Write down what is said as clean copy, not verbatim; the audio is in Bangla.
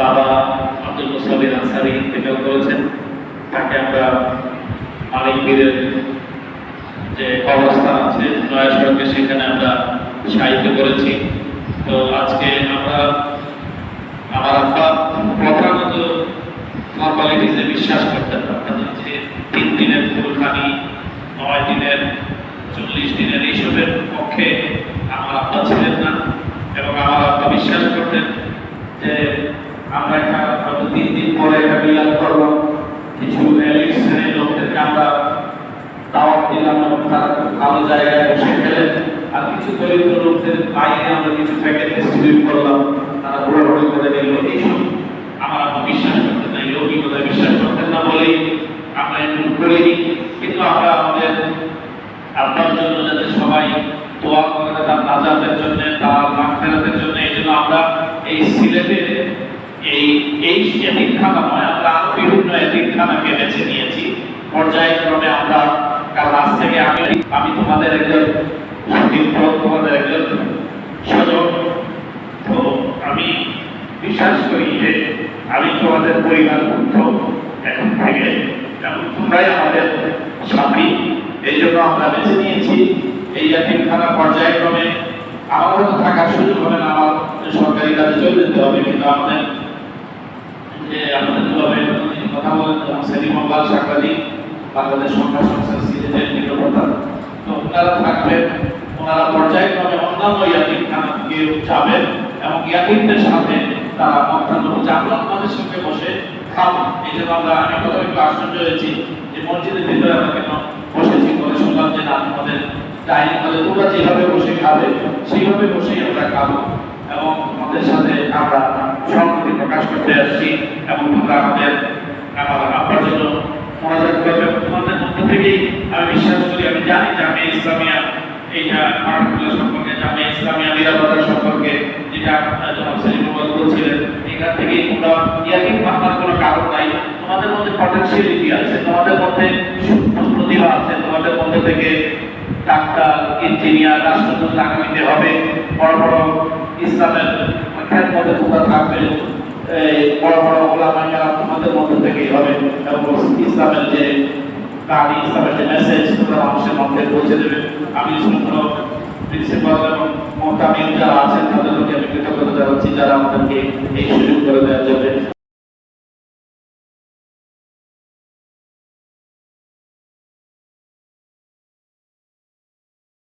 বাবা আব্দুল মুসাবির আনসারী ইন্তেকাল করেছেন। তাকে আমরা মালিকপীরের যে অবস্থান আছে নয়া সড়কে সেখানে আমরা সাহিত্য করেছি। তো আজকে আমরা আমার আব্বা প্রধানত ফর্মালিটিসে বিশ্বাস করতেন। অর্থাৎ যে 3 দিনের কুরবানি, 9 দিনের, 40 দিনের এইসবের পক্ষে আমার আব্বা ছিলেন না। এবং আমার আব্বা বিশ্বাস করতেন যে আমরা একটা 3 দিন পরে একটা মিলাদ করলাম, কিছু এলিট শ্রেণীর লোকদেরকে আমরা দাওয়াত দিলাম এবং তারা খুব ভালো জায়গায় বসে গেলেন, আর কিছু দরিদ্র লোকদের বাইরে আমরা কিছু প্যাকেট ডিস্ট্রিবিউট করলাম, তারা ঘোরাঘুরি করে নিল। এইসব আমার আব্বা বিশ্বাস করতেন না, লৌকিকতায় বিশ্বাস করতেন না বলেই আমরা এগুলো করিনি। কিন্তু আমরা আমাদের আব্বার জন্য যাতে সবাই দোয়া করে, তার নাজাতের জন্য, তার মাগফিরাতের জন্য, এই জন্য আমরা এই সিলেটে এই এতিমখানা নয়, আমরা আরো বিভিন্ন এতিমখানাকে বেছে নিয়েছি পর্যায়ক্রমে। আমরা কাল আজ থেকে আমি তোমাদের একজন শিক্ষক, তোমাদের একজন স্বজন। তো আমি বিশ্বাস করি যে আমি তোমাদের পরিবারভুক্ত এখন থেকে, এবং তোমরাই আমাদের সাথী। এই জন্য আমরা বেছে নিয়েছি এই এতিমখানা পর্যায়ক্রমে। আমারও তো থাকার সুযোগ হবে না, আমার সরকারি কাজে চলে যেতে হবে, কিন্তু আমাদের কথা বলেন সেলিম আল্লাহ সাংবাদিক, বাংলাদেশ সংবাদ সংস্থা সিলেটের নিরাপত্তা, তো ওনারা থাকবেন। ওনারা পর্যায়ক্রমে অন্যান্য ইয়াতিমখানাকে যাবেন এবং ইয়াতিমদের সাথে তারা আমরা আমাদের সঙ্গে বসে খাবো। এই জন্য আমি কোথাও একটু আশ্চর্য হয়েছি যে মসজিদের ভিতরে আমরা কেন বসেছি, করে শুনলাম যে না, আমাদের ডাইনিং হলে তোমরা যেভাবে বসে খাবে সেইভাবে বসেই আমরা খাবো এবং আমাদের সাথে আমরা সংহতি প্রকাশ করতে আসছি। এবং তোমরা আমার আব্বার জন্য মনোযোগ করবে। তোমাদের মধ্যে থেকেই আমি বিশ্বাস করি, আমি জানি জামিয়া ইসলামিয়া এইটা মারাঠুল্লাহ সম্পর্কে, জামিয়া ইসলামিয়া নিরাপত্তা সম্পর্কে যেটা জনাব সেলিম বলছিলেন, এখান থেকেই তোমরা ইয়াকিন ভাবনার কোনো কারণ নাই। তোমাদের মধ্যে পটেনশিয়ালিটি আছে, তোমাদের মধ্যে প্রতিভা আছে, তোমাদের মধ্যে থেকে ডাক্তার, ইঞ্জিনিয়ার, রাষ্ট্রদূত আগামীতে হবে, বড় বড় ইসলামের মধ্যে তোমরা থাকবে, বড় বড় ওলামায়ে তোমাদের মধ্যে থেকেই হবে এবং ইসলামের যে বাণী, ইসলামের যে মেসেজ তোমরা মানুষের মধ্যে পৌঁছে দেবে। আমি প্রিন্সিপাল এবং মোহতামিম যারা আছেন তাদের প্রতি আমি কৃতজ্ঞতা জানাচ্ছি, যারা আমাদেরকে এই সুযোগ করে দেওয়ার জন্য।